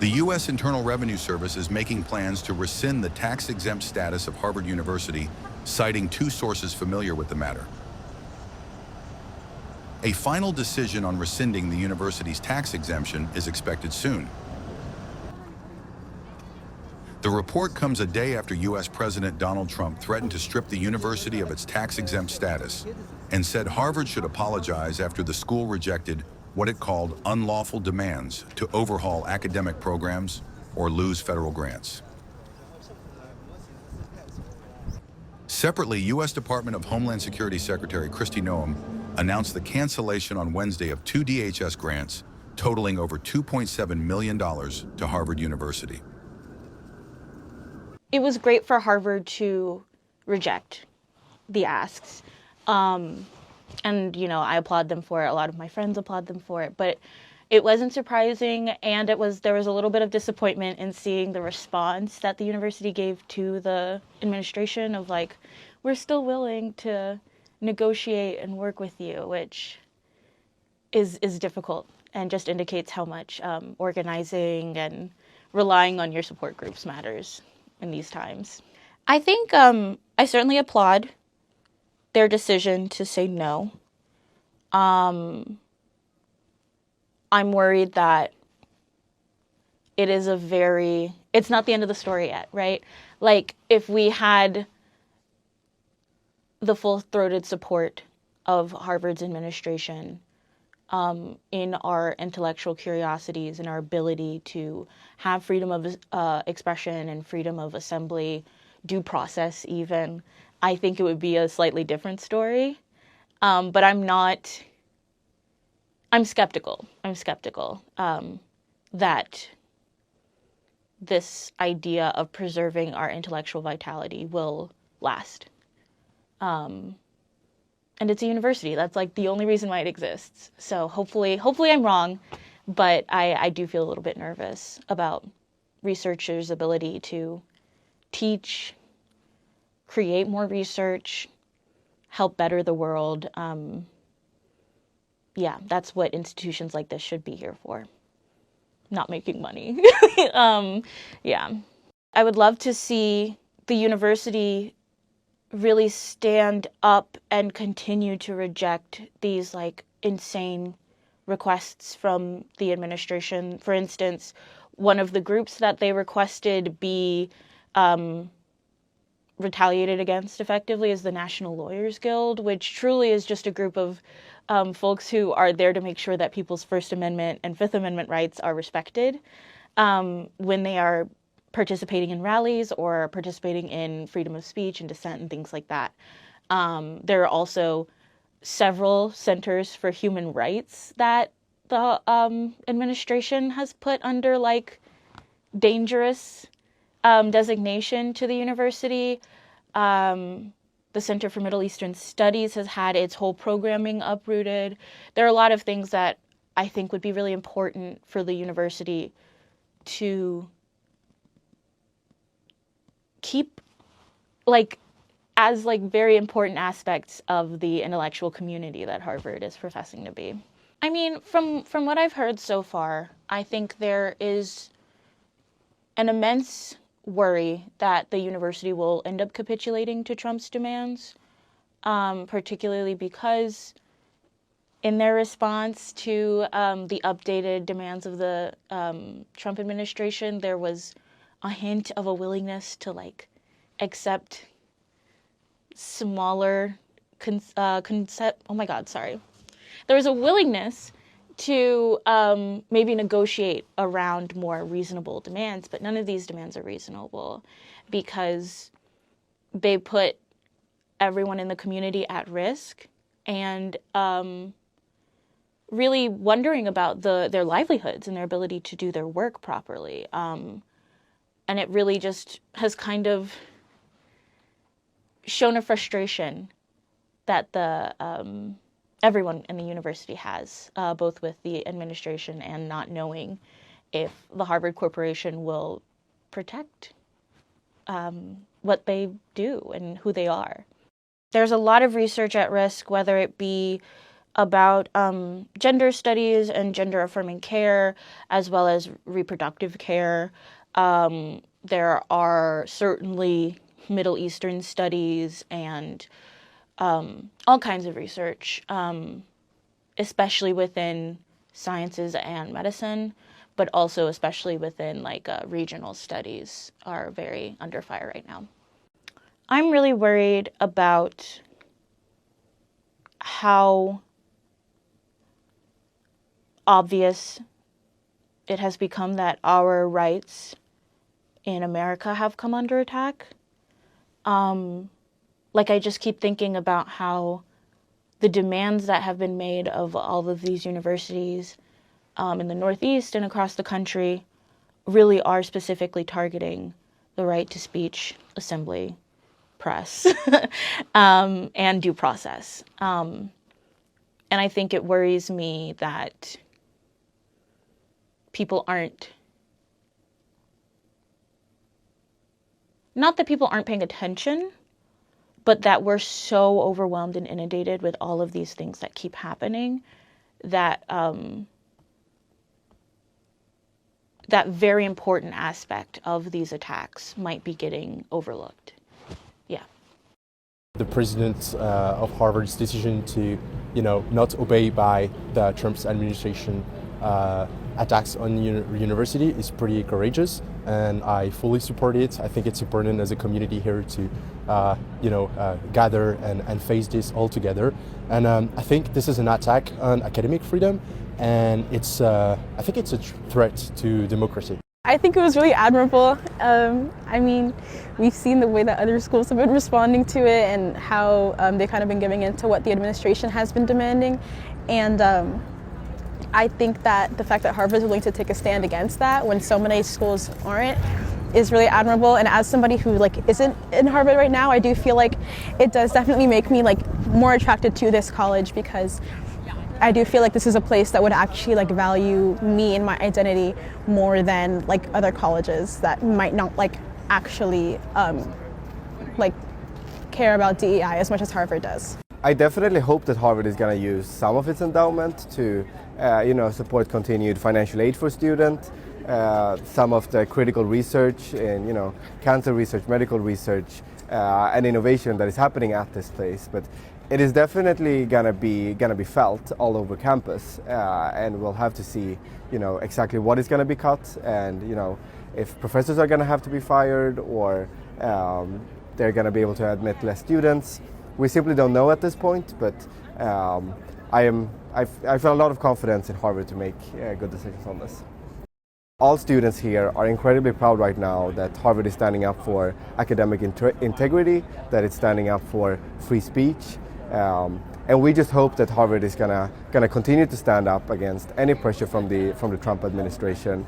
The U.S. Internal Revenue Service is making plans to rescind the tax-exempt status of Harvard University, citing two sources familiar with the matter. A final decision on rescinding the university's tax exemption is expected soon. The report comes a day after U.S. President Donald Trump threatened to strip the university of its tax-exempt status and said Harvard should apologize after the school rejected what it called unlawful demands to overhaul academic programs or lose federal grants. Separately, U.S. Department of Homeland Security Secretary Kristi Noem announced the cancellation on Wednesday of 2 DHS grants totaling over $2.7 million to Harvard University. It was great for Harvard to reject the asks. And, you know, I applaud them for it. A lot of my friends applaud them for it. But it wasn't surprising, and there was a little bit of disappointment in seeing the response that the university gave to the administration of, like, we're still willing to negotiate and work with you, which is difficult and just indicates how much organizing and relying on your support groups matters in these times. I think I certainly applaud their decision to say no. I'm worried that it's not the end of the story yet, right? Like, if we had the full-throated support of Harvard's administration in our intellectual curiosities and our ability to have freedom of expression and freedom of assembly, due process even, I think it would be a slightly different story. But I'm skeptical. I'm skeptical that this idea of preserving our intellectual vitality will last. And it's a university. That's like the only reason why it exists. So hopefully I'm wrong, but I do feel a little bit nervous about researchers' ability to teach, create more research, help better the world. Yeah, that's what institutions like this should be here for. Not making money. Yeah. I would love to see the university really stand up and continue to reject these, like, insane requests from the administration. For instance, one of the groups that they requested be retaliated against effectively is the National Lawyers Guild, which truly is just a group of folks who are there to make sure that people's First Amendment and Fifth Amendment rights are respected when they are participating in rallies or participating in freedom of speech and dissent and things like that. There are also several centers for human rights that the administration has put under, like, dangerous designation to the university. The Center for Middle Eastern Studies has had its whole programming uprooted. There are a lot of things that I think would be really important for the university to keep, like, as, like, very important aspects of the intellectual community that Harvard is professing to be. I mean, from what I've heard so far, I think there is an immense worry that the university will end up capitulating to Trump's demands, particularly because in their response to the updated demands of the Trump administration, there was a hint of a willingness to, like, accept smaller There was a willingness to maybe negotiate around more reasonable demands, but none of these demands are reasonable because they put everyone in the community at risk and really wondering about their livelihoods and their ability to do their work properly. And it really just has kind of shown a frustration that everyone in the university has, both with the administration and not knowing if the Harvard Corporation will protect what they do and who they are. There's a lot of research at risk, whether it be about gender studies and gender affirming care, as well as reproductive care. There are certainly Middle Eastern studies and all kinds of research, especially within sciences and medicine, but also especially within like regional studies are very under fire right now. I'm really worried about how obvious it has become that our rights in America have come under attack. Like I just keep thinking about how the demands that have been made of all of these universities in the Northeast and across the country really are specifically targeting the right to speech, assembly, press, and due process. And I think it worries me that people aren't, not that people aren't paying attention, but that we're so overwhelmed and inundated with all of these things that keep happening that that very important aspect of these attacks might be getting overlooked. Yeah. The president of Harvard's decision to, not obey by the Trump's administration attacks on university is pretty courageous, and I fully support it. I think it's important as a community here to, gather and face this all together. And I think this is an attack on academic freedom, and I think it's a threat to democracy. I think it was really admirable. I mean, we've seen the way that other schools have been responding to it and how they've kind of been giving in to what the administration has been demanding. And I think that the fact that Harvard is willing to take a stand against that when so many schools aren't is really admirable. And as somebody who isn't in Harvard right now, I do feel like it does definitely make me more attracted to this college, because I do feel like this is a place that would actually value me and my identity more than other colleges that might not actually care about DEI as much as Harvard does. I definitely hope that Harvard is going to use some of its endowment to support continued financial aid for students, some of the critical research in cancer research, medical research, and innovation that is happening at this place. But it is definitely gonna be felt all over campus, and we'll have to see, exactly what is gonna be cut, and if professors are gonna have to be fired, or they're gonna be able to admit less students. We simply don't know at this point, but I feel a lot of confidence in Harvard to make good decisions on this. All students here are incredibly proud right now that Harvard is standing up for academic integrity, that it's standing up for free speech. And we just hope that Harvard is gonna continue to stand up against any pressure from the Trump administration.